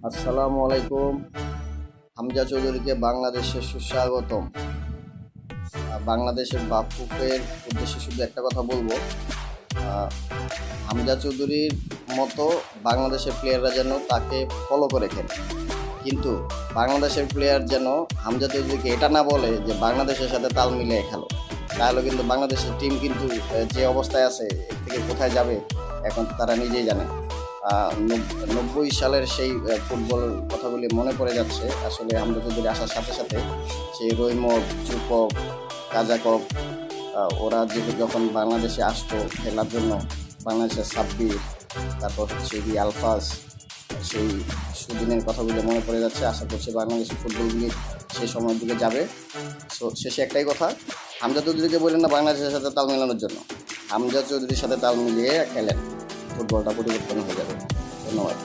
আসসালামু আলাইকুম। হামজা চৌধুরীকে বাংলাদেশে সুস্বাগতম। বাংলাদেশের বাফুফের উদ্দেশ্যে শুধু একটা কথা বলবো, আহ, হামজা চৌধুরীর মতো বাংলাদেশের প্লেয়াররা যেন তাকে ফলো করে খেলে, কিন্তু বাংলাদেশের প্লেয়ার যেন হামজা চৌধুরীকে এটা না বলে যে বাংলাদেশের সাথে তাল মিলিয়ে খেলো। তাহলে কিন্তু বাংলাদেশের টিম কিন্তু যে অবস্থায় আছে এর থেকে কোথায় যাবে এখন তারা নিজেই জানে। 90 সালের সেই ফুটবল কথাগুলি মনে পড়ে যাচ্ছে। আসলে হামজা চৌধুরী আসার সাথে সাথে সেই রৈমত, চুপক, কাজাকপ, ওরা যখন বাংলাদেশে আসতো খেলার জন্য, বাংলাদেশের সাব্বির, তারপর হচ্ছে কি আলফাজ, সেই সুদিনের কথাগুলো মনে পড়ে যাচ্ছে। আশা করছি বাংলাদেশের ফুটবলগুলি সেই সময়ের দিকে যাবে। সো শেষে একটাই কথা, হামজা চৌধুরীকে বললেন না বাংলাদেশের সাথে তাল মেলানোর জন্য, হামজা চৌধুরীর সাথে তাল মিলিয়ে খেলেন, ফুটবলটা পরিবর্তন হয়ে যাবে। ধন্যবাদ।